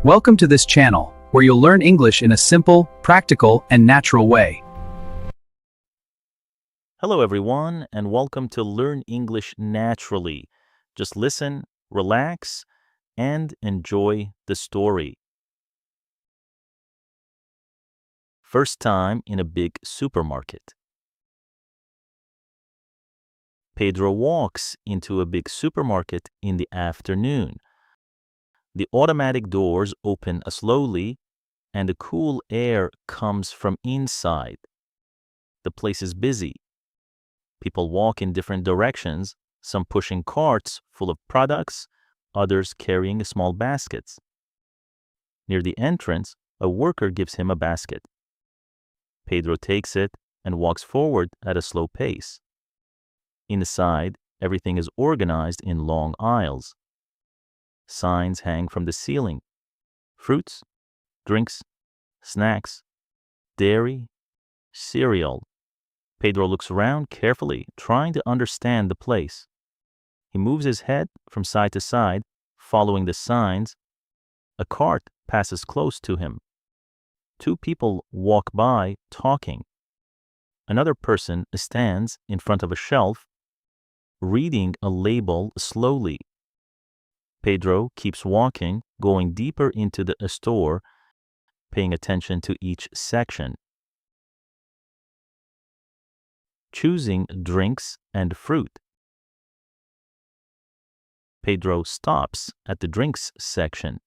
Welcome to this channel, where you'll learn English in a simple, practical, and natural way. Hello, everyone, and welcome to Learn English Naturally. Just listen, relax, and enjoy the story. First time in a big supermarket. Pedro walks into a big supermarket in the afternoon. The automatic doors open slowly, and the cool air comes from inside. The place is busy. People walk in different directions, some pushing carts full of products, others carrying small baskets. Near the entrance, a worker gives him a basket. Pedro takes it and walks forward at a slow pace. Inside, everything is organized in long aisles. Signs hang from the ceiling. Fruits, drinks, snacks, dairy, cereal. Pedro looks around carefully, trying to understand the place. He moves his head from side to side, following the signs. A cart passes close to him. Two people walk by, talking. Another person stands in front of a shelf, reading a label slowly. Pedro keeps walking, going deeper into the store, paying attention to each section. Choosing drinks and fruit. Pedro stops at the drinks section.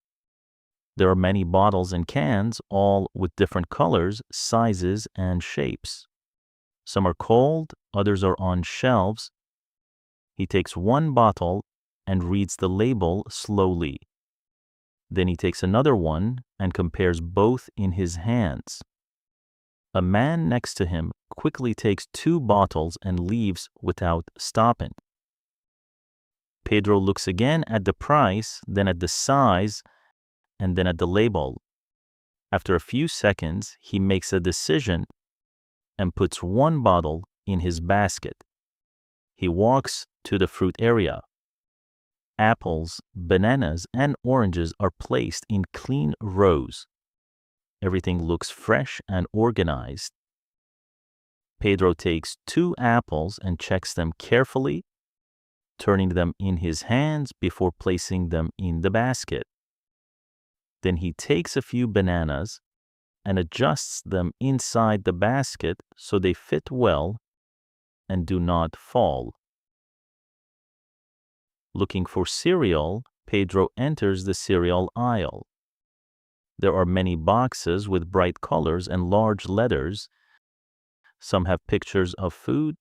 There are many bottles and cans, all with different colors, sizes, and shapes. Some are cold, others are on shelves. He takes one bottle and reads the label slowly. Then he takes another one and compares both in his hands. A man next to him quickly takes two bottles and leaves without stopping. Pedro looks again at the price, then at the size, and then at the label. After a few seconds, he makes a decision and puts one bottle in his basket. He walks to the fruit area. Apples, bananas, and oranges are placed in clean rows. Everything looks fresh and organized. Pedro takes two apples and checks them carefully, turning them in his hands before placing them in the basket. Then he takes a few bananas and adjusts them inside the basket so they fit well and do not fall. Looking for cereal, Pedro enters the cereal aisle. There are many boxes with bright colors and large letters. Some have pictures of food,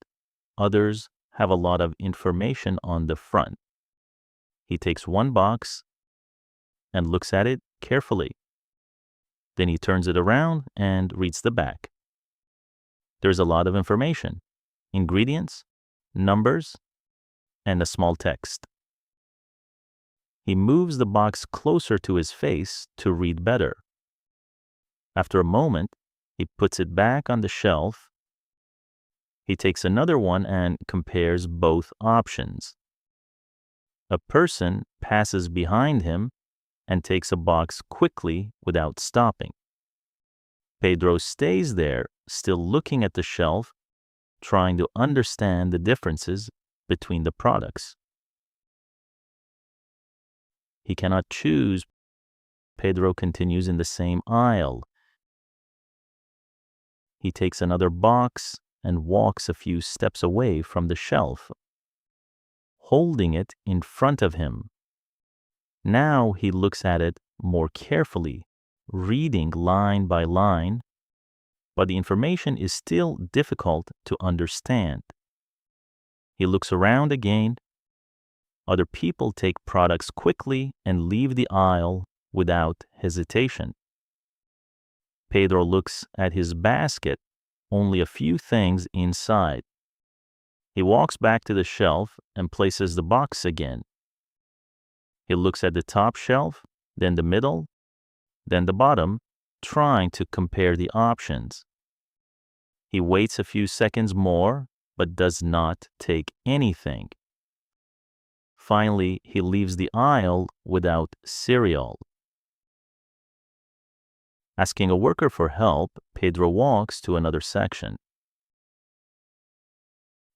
others have a lot of information on the front. He takes one box and looks at it carefully. Then he turns it around and reads the back. There's a lot of information, ingredients, numbers, and a small text. He moves the box closer to his face to read better. After a moment, he puts it back on the shelf. He takes another one and compares both options. A person passes behind him and takes a box quickly without stopping. Pedro stays there, still looking at the shelf, trying to understand the differences between the products. He cannot choose. Pedro continues in the same aisle. He takes another box and walks a few steps away from the shelf, holding it in front of him. Now he looks at it more carefully, reading line by line, but the information is still difficult to understand. He looks around again. Other people take products quickly and leave the aisle without hesitation. Pedro looks at his basket, only a few things inside. He walks back to the shelf and places the box again. He looks at the top shelf, then the middle, then the bottom, trying to compare the options. He waits a few seconds more, but does not take anything. Finally, he leaves the aisle without cereal. Asking a worker for help, Pedro walks to another section.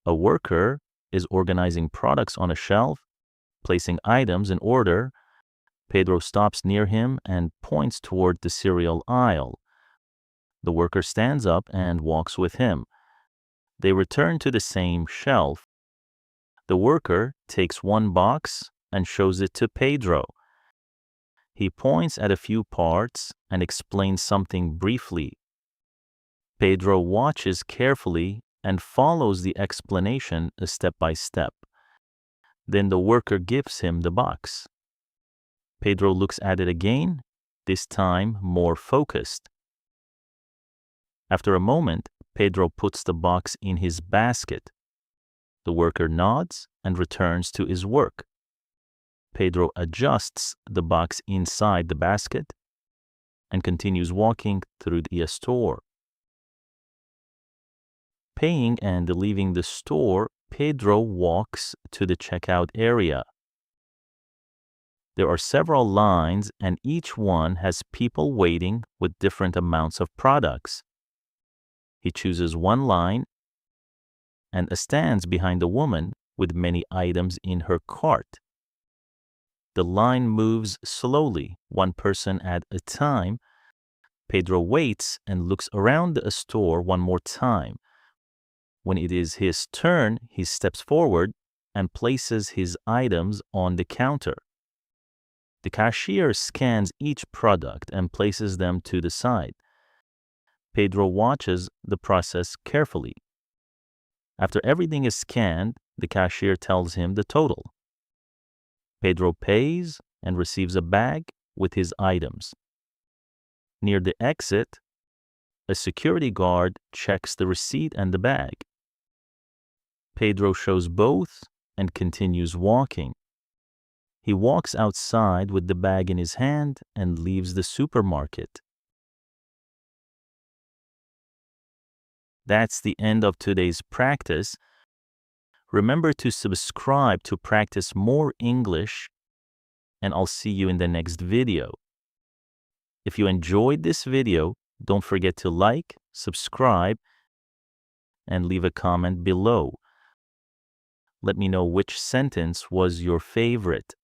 A worker is organizing products on a shelf, placing items in order. Pedro stops near him and points toward the cereal aisle. The worker stands up and walks with him. They return to the same shelf. The worker takes one box and shows it to Pedro. He points at a few parts and explains something briefly. Pedro watches carefully and follows the explanation step by step. Then the worker gives him the box. Pedro looks at it again, this time more focused. After a moment, Pedro puts the box in his basket. The worker nods and returns to his work. Pedro adjusts the box inside the basket and continues walking through the store. Paying and leaving the store, Pedro walks to the checkout area. There are several lines, and each one has people waiting with different amounts of products. He chooses one line and stands behind a woman with many items in her cart. The line moves slowly, one person at a time. Pedro waits and looks around the store one more time. When it is his turn, he steps forward and places his items on the counter. The cashier scans each product and places them to the side. Pedro watches the process carefully. After everything is scanned, the cashier tells him the total. Pedro pays and receives a bag with his items. Near the exit, a security guard checks the receipt and the bag. Pedro shows both and continues walking. He walks outside with the bag in his hand and leaves the supermarket. That's the end of today's practice. Remember to subscribe to practice more English, and I'll see you in the next video. If you enjoyed this video, don't forget to like, subscribe, and leave a comment below. Let me know which sentence was your favorite.